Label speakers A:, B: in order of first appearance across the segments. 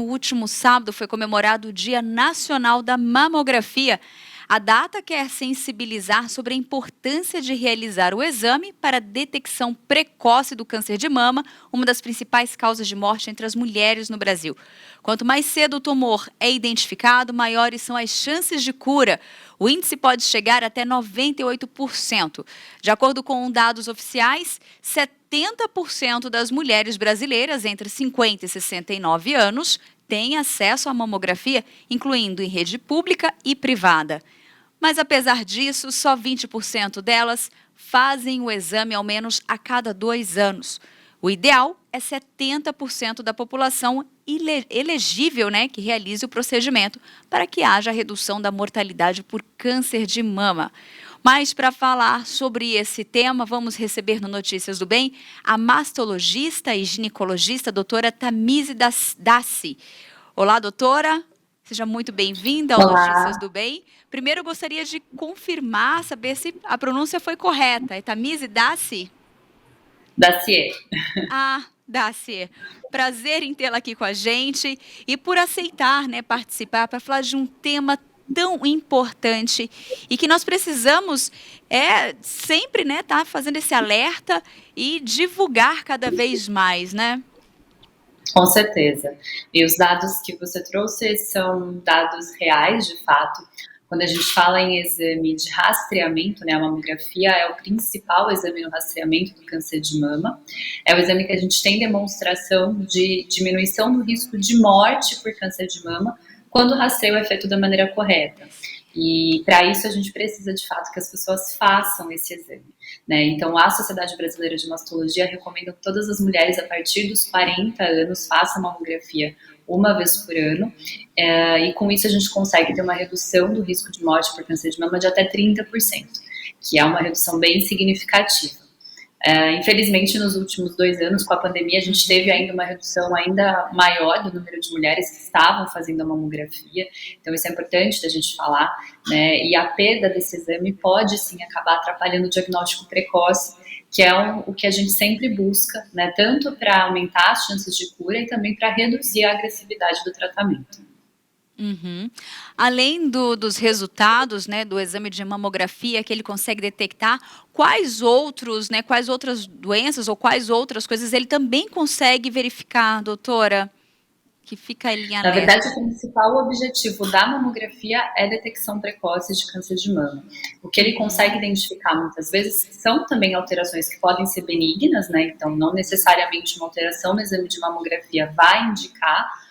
A: último sábado foi comemorado o Dia Nacional da Mamografia. A data quer sensibilizar sobre a importância de realizar o exame para a detecção precoce do câncer de mama, uma das principais causas de morte entre as mulheres no Brasil. Quanto mais cedo o tumor é identificado, maiores são as chances de cura. O índice pode chegar até 98%. De acordo com dados oficiais, 70% das mulheres brasileiras entre 50 e 69 anos têm acesso à mamografia, incluindo em rede pública e privada. Mas, apesar disso, só 20% delas fazem o exame ao menos a cada 2 anos. O ideal é 70% da população elegível, que realize o procedimento para que haja redução da mortalidade por câncer de mama. Mas para falar sobre esse tema, vamos receber no Notícias do Bem a mastologista e ginecologista doutora Tamizzi Dassi. Olá, doutora. Seja muito bem-vinda ao Notícias do Bem. Primeiro, eu gostaria de confirmar, saber se a pronúncia foi correta. É Tamizzi Dassi?
B: Dassi.
A: Dassi. Prazer em tê-la aqui com a gente e por aceitar, participar para falar de um tema tão importante e que nós precisamos sempre, tá fazendo esse alerta e divulgar cada vez mais, né?
B: Com certeza. E os dados que você trouxe são dados reais, de fato. Quando a gente fala em exame de rastreamento, a mamografia é o principal exame no rastreamento do câncer de mama. É o exame que a gente tem demonstração de diminuição do risco de morte por câncer de mama quando o rastreio é feito da maneira correta. E para isso a gente precisa de fato que as pessoas façam esse exame, Então a Sociedade Brasileira de Mastologia recomenda que todas as mulheres a partir dos 40 anos façam mamografia uma vez por ano, e com isso a gente consegue ter uma redução do risco de morte por câncer de mama de até 30%, que é uma redução bem significativa. Infelizmente, nos últimos 2 anos, com a pandemia, a gente teve ainda uma redução ainda maior do número de mulheres que estavam fazendo a mamografia, então isso é importante da gente falar, e a perda desse exame pode, sim, acabar atrapalhando o diagnóstico precoce, que é o que a gente sempre busca, tanto para aumentar as chances de cura e também para reduzir a agressividade do tratamento.
A: Uhum. Além dos resultados, do exame de mamografia que ele consegue detectar, quais outras doenças ou quais outras coisas ele também consegue verificar, doutora? Que fica ali em alerta.
B: Na verdade, o principal objetivo da mamografia é a detecção precoce de câncer de mama. O que ele consegue identificar muitas vezes são também alterações que podem ser benignas, Então, não necessariamente uma alteração no exame de mamografia vai indicar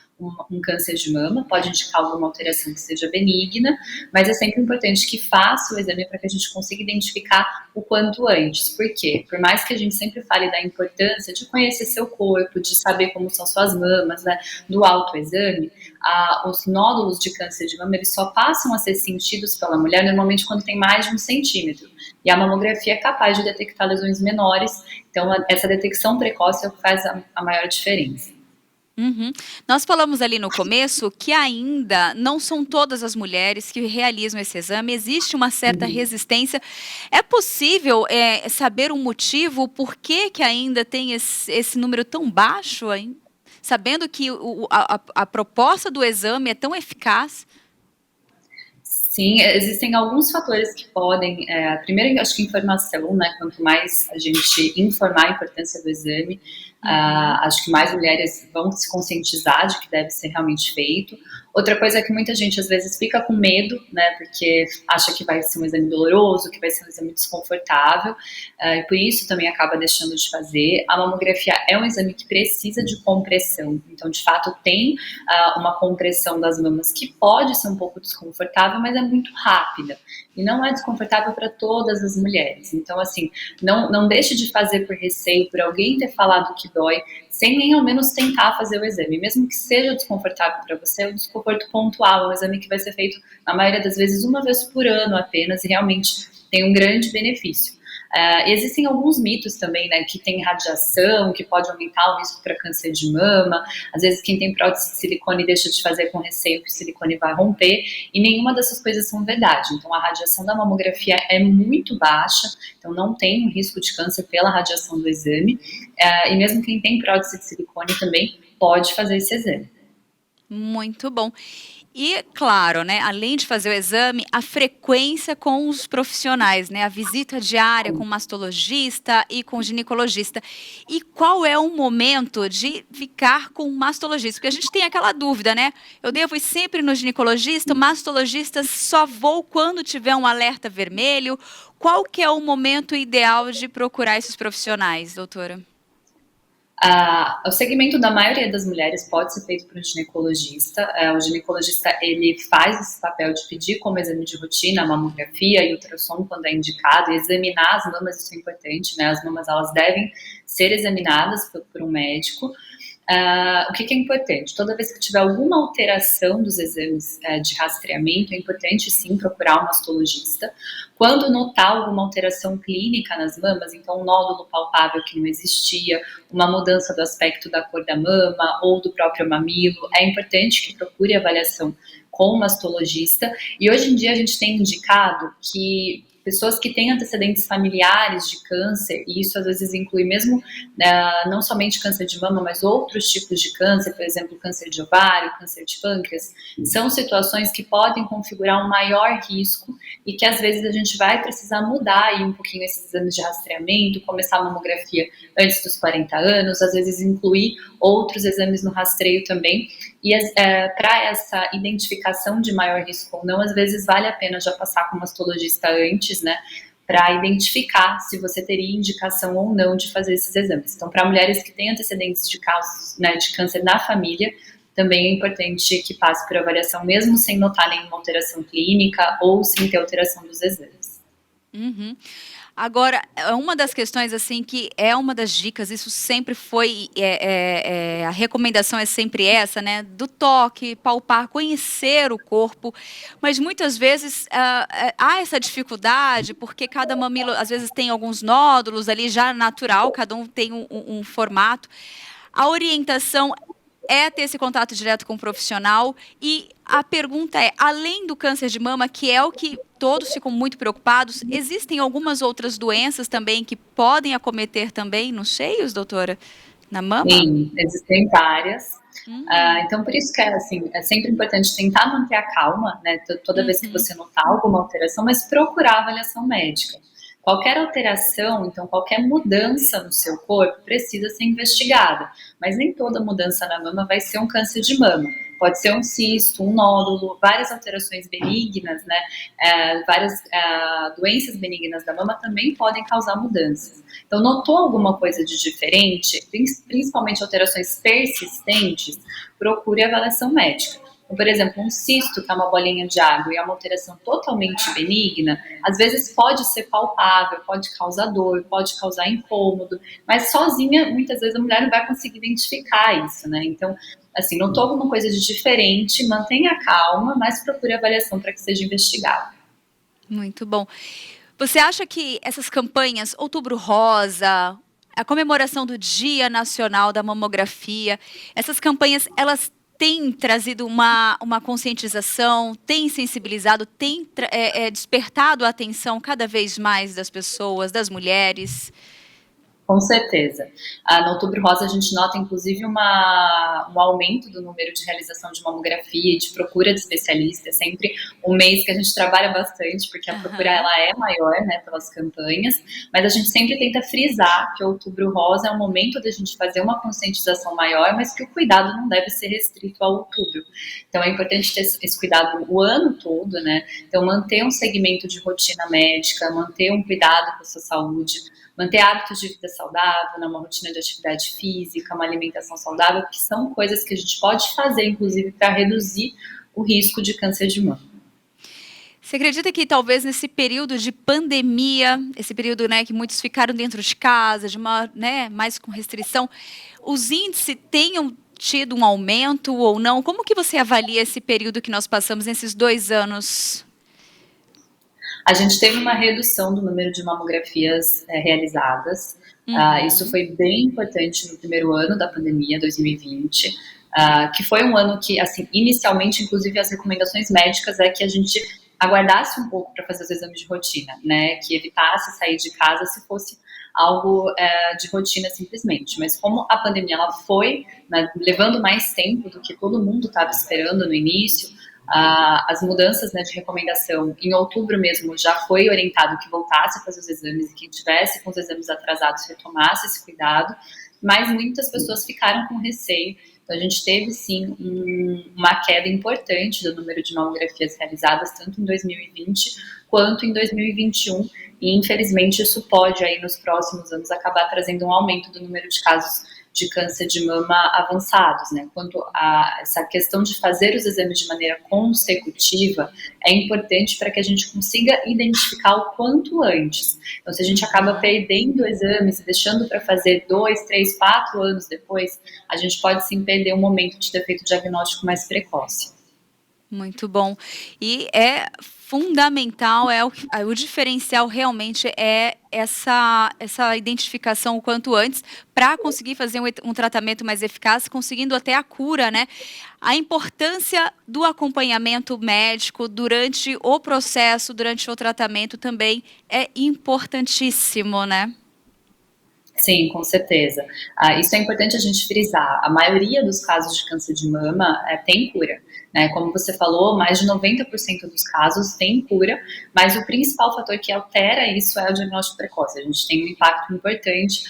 B: um câncer de mama, pode indicar alguma alteração que seja benigna, mas é sempre importante que faça o exame para que a gente consiga identificar o quanto antes. Por quê? Por mais que a gente sempre fale da importância de conhecer seu corpo, de saber como são suas mamas, do autoexame, os nódulos de câncer de mama eles só passam a ser sentidos pela mulher normalmente quando tem mais de 1 centímetro. E a mamografia é capaz de detectar lesões menores, então essa detecção precoce é o que faz a maior diferença.
A: Uhum. Nós falamos ali no começo que ainda não são todas as mulheres que realizam esse exame, existe uma certa resistência. É possível saber um motivo, por que ainda tem esse número tão baixo, sabendo que a proposta do exame é tão eficaz?
B: Sim, existem alguns fatores que podem, primeiro acho que informação, quanto mais a gente informar a importância do exame, acho que mais mulheres vão se conscientizar de que deve ser realmente feito. Outra coisa é que muita gente às vezes fica com medo, porque acha que vai ser um exame doloroso, que vai ser um exame desconfortável, e por isso também acaba deixando de fazer. A mamografia é um exame que precisa de compressão, então de fato tem uma compressão das mamas que pode ser um pouco desconfortável, mas é muito rápida e não é desconfortável para todas as mulheres. Então assim, não deixe de fazer por receio, por alguém ter falado que dói, sem nem ao menos tentar fazer o exame, mesmo que seja desconfortável para você, é um desconforto pontual, é um exame que vai ser feito na maioria das vezes uma vez por ano apenas e realmente tem um grande benefício. Existem alguns mitos também, que tem radiação, que pode aumentar o risco para câncer de mama, às vezes quem tem prótese de silicone deixa de fazer com receio que o silicone vai romper, e nenhuma dessas coisas são verdade. Então a radiação da mamografia é muito baixa, então não tem um risco de câncer pela radiação do exame, e mesmo quem tem prótese de silicone também pode fazer esse exame.
A: Muito bom. E, claro, né, além de fazer o exame, a frequência com os profissionais, né, a visita diária com o mastologista e com o ginecologista. E qual é o momento de ficar com o mastologista? Porque a gente tem aquela dúvida, né? Eu devo ir sempre no ginecologista, mastologista só vou quando tiver um alerta vermelho. Qual que é o momento ideal de procurar esses profissionais, doutora?
B: O segmento da maioria das mulheres pode ser feito por um ginecologista. O ginecologista, ele faz esse papel de pedir como exame de rotina, a mamografia e ultrassom quando é indicado, e examinar as mamas, isso é importante, né? As mamas, elas devem ser examinadas por um médico. O que é importante? Toda vez que tiver alguma alteração dos exames de rastreamento, é importante sim procurar um mastologista. Quando notar alguma alteração clínica nas mamas, então um nódulo palpável que não existia, uma mudança do aspecto da cor da mama ou do próprio mamilo, é importante que procure avaliação com o mastologista. E hoje em dia a gente tem indicado que pessoas que têm antecedentes familiares de câncer, e isso às vezes inclui mesmo não somente câncer de mama, mas outros tipos de câncer, por exemplo, câncer de ovário, câncer de pâncreas, são situações que podem configurar um maior risco e que às vezes a gente vai precisar mudar aí um pouquinho esses exames de rastreamento, começar a mamografia antes dos 40 anos, às vezes incluir outros exames no rastreio também. E para essa identificação de maior risco ou não, às vezes vale a pena já passar com o mastologista antes, né, para identificar se você teria indicação ou não de fazer esses exames. Então, para mulheres que têm antecedentes de casos, né, de câncer na família, também é importante que passe por avaliação, mesmo sem notar nenhuma alteração clínica ou sem ter alteração dos exames.
A: Uhum. Agora, uma das questões, assim, que é uma das dicas, isso sempre foi, a recomendação é sempre essa, né, do toque, palpar, conhecer o corpo, mas muitas vezes há essa dificuldade, porque cada mamilo, às vezes, tem alguns nódulos ali já natural, cada um tem um formato. A orientação é ter esse contato direto com o profissional. E a pergunta é, além do câncer de mama, que é o que todos ficam muito preocupados, existem algumas outras doenças também que podem acometer também nos seios, doutora? Na mama?
B: Sim, existem várias. Então, por isso que assim, é sempre importante tentar manter a calma, né, toda vez que você notar alguma alteração, mas procurar avaliação médica. Qualquer alteração, então qualquer mudança no seu corpo precisa ser investigada, mas nem toda mudança na mama vai ser um câncer de mama. Pode ser um cisto, um nódulo, várias alterações benignas, né? Várias doenças benignas da mama também podem causar mudanças. Então, notou alguma coisa de diferente, principalmente alterações persistentes, procure avaliação médica. Então, por exemplo, um cisto, que é uma bolinha de água e é uma alteração totalmente benigna, às vezes pode ser palpável, pode causar dor, pode causar incômodo, mas sozinha, muitas vezes a mulher não vai conseguir identificar isso, né? Então, assim, notou alguma coisa de diferente, mantenha a calma, mas procure avaliação para que seja investigado.
A: Muito bom. Você acha que essas campanhas, Outubro Rosa, a comemoração do Dia Nacional da Mamografia, essas campanhas, elas têm trazido uma conscientização, têm sensibilizado, têm despertado a atenção cada vez mais das pessoas, das mulheres?
B: Com certeza. No Outubro Rosa a gente nota, inclusive, um aumento do número de realização de mamografia e de procura de especialista. É sempre um mês que a gente trabalha bastante, porque a procura ela é maior, né, pelas campanhas, mas a gente sempre tenta frisar que o Outubro Rosa é um momento da gente fazer uma conscientização maior, mas que o cuidado não deve ser restrito ao outubro. Então é importante ter esse cuidado o ano todo, né? Então manter um segmento de rotina médica, manter um cuidado com a sua saúde, manter hábitos de vida saudável, né, uma rotina de atividade física, uma alimentação saudável, que são coisas que a gente pode fazer, inclusive, para reduzir o risco de câncer de mama.
A: Você acredita que talvez nesse período de pandemia, esse período, né, que muitos ficaram dentro de casa, mais com restrição, os índices tenham tido um aumento ou não? Como que você avalia esse período que nós passamos nesses 2 anos?
B: A gente teve uma redução do número de mamografias realizadas. Isso foi bem importante no primeiro ano da pandemia, 2020, que foi um ano que, assim, inicialmente, inclusive, as recomendações médicas é que a gente aguardasse um pouco para fazer os exames de rotina, né? Que evitasse sair de casa se fosse algo de rotina simplesmente. Mas como a pandemia ela foi, né, levando mais tempo do que todo mundo estava esperando no início, as mudanças, né, de recomendação, em outubro mesmo já foi orientado que voltasse a fazer os exames e quem tivesse com os exames atrasados retomasse esse cuidado, mas muitas pessoas ficaram com receio. Então, a gente teve, sim, uma queda importante do número de mamografias realizadas, tanto em 2020 quanto em 2021, e infelizmente isso pode, aí, nos próximos anos, acabar trazendo um aumento do número de casos de câncer de mama avançados, né? Quanto a essa questão de fazer os exames de maneira consecutiva, é importante para que a gente consiga identificar o quanto antes. Então, se a gente acaba perdendo exames e deixando para fazer 2, 3, 4 anos depois, a gente pode sim perder um momento de ter feito o diagnóstico mais precoce.
A: Muito bom. E é fundamental, o diferencial realmente é essa identificação o quanto antes para conseguir fazer um tratamento mais eficaz, conseguindo até a cura, né? A importância do acompanhamento médico durante o processo, durante o tratamento também é importantíssimo, né?
B: Sim, com certeza. Isso é importante a gente frisar. A maioria dos casos de câncer de mama tem cura, né? Como você falou, mais de 90% dos casos tem cura, mas o principal fator que altera isso é o diagnóstico precoce. A gente tem um impacto importante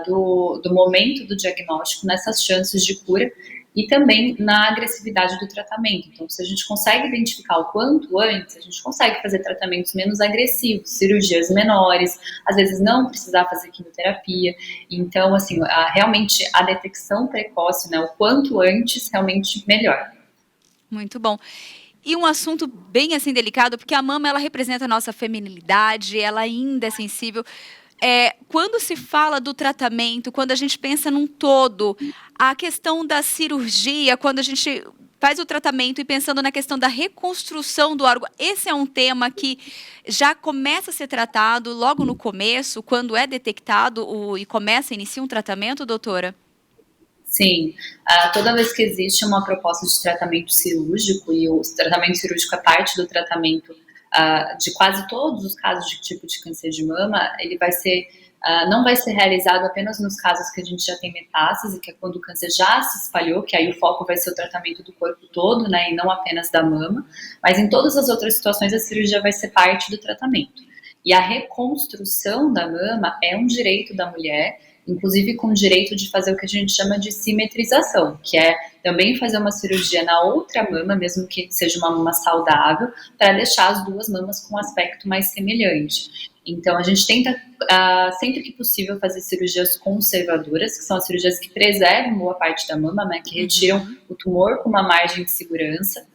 B: do momento do diagnóstico nessas chances de cura e também na agressividade do tratamento. Então, se a gente consegue identificar o quanto antes, a gente consegue fazer tratamentos menos agressivos, cirurgias menores, às vezes não precisar fazer quimioterapia. Então, assim, realmente a detecção precoce, né, o quanto antes, realmente melhor.
A: Muito bom. E um assunto bem assim delicado, porque a mama ela representa a nossa feminilidade, ela ainda é sensível. Quando se fala do tratamento, quando a gente pensa num todo, a questão da cirurgia, quando a gente faz o tratamento e pensando na questão da reconstrução do órgão, esse é um tema que já começa a ser tratado logo no começo, quando é detectado e inicia um tratamento, doutora?
B: Sim, toda vez que existe uma proposta de tratamento cirúrgico, e o tratamento cirúrgico é parte do tratamento de quase todos os casos de tipo de câncer de mama, ele vai ser, não vai ser realizado apenas nos casos que a gente já tem metástase, que é quando o câncer já se espalhou, que aí o foco vai ser o tratamento do corpo todo, né, e não apenas da mama, mas em todas as outras situações a cirurgia vai ser parte do tratamento. E a reconstrução da mama é um direito da mulher, inclusive com o direito de fazer o que a gente chama de simetrização, que é também fazer uma cirurgia na outra mama, mesmo que seja uma mama saudável, para deixar as duas mamas com um aspecto mais semelhante. Então, a gente tenta, sempre que possível, fazer cirurgias conservadoras, que são as cirurgias que preservam boa parte da mama, né, que retiram o tumor com uma margem de segurança.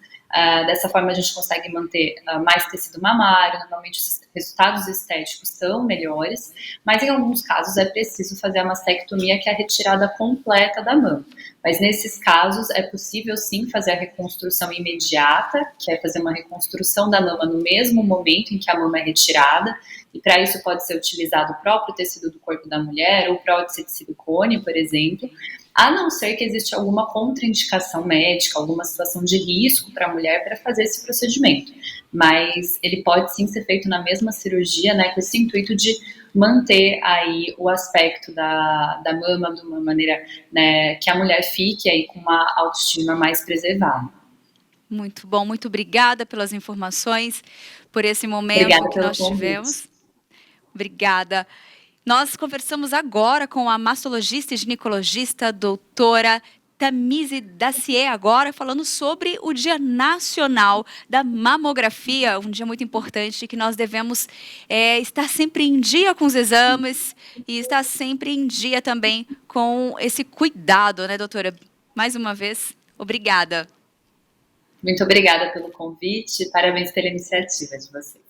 B: Dessa forma a gente consegue manter mais tecido mamário, normalmente os resultados estéticos são melhores, mas em alguns casos é preciso fazer a mastectomia, que é a retirada completa da mama. Mas nesses casos é possível sim fazer a reconstrução imediata, que é fazer uma reconstrução da mama no mesmo momento em que a mama é retirada, e para isso pode ser utilizado o próprio tecido do corpo da mulher, ou prótese de silicone, por exemplo, a não ser que existe alguma contraindicação médica, alguma situação de risco para a mulher para fazer esse procedimento. Mas ele pode sim ser feito na mesma cirurgia, né, com esse intuito de manter aí o aspecto da mama de uma maneira, né, que a mulher fique aí com uma autoestima mais preservada.
A: Muito bom, muito obrigada pelas informações, por esse momento
B: Obrigada
A: que
B: pelo
A: nós
B: convite.
A: tivemos. Obrigada. Nós conversamos agora com a mastologista e ginecologista doutora Tamise Dacier, agora falando sobre o Dia Nacional da Mamografia, um dia muito importante que nós devemos estar sempre em dia com os exames e estar sempre em dia também com esse cuidado, né, doutora? Mais uma vez, obrigada.
B: Muito obrigada pelo convite, parabéns pela iniciativa de vocês.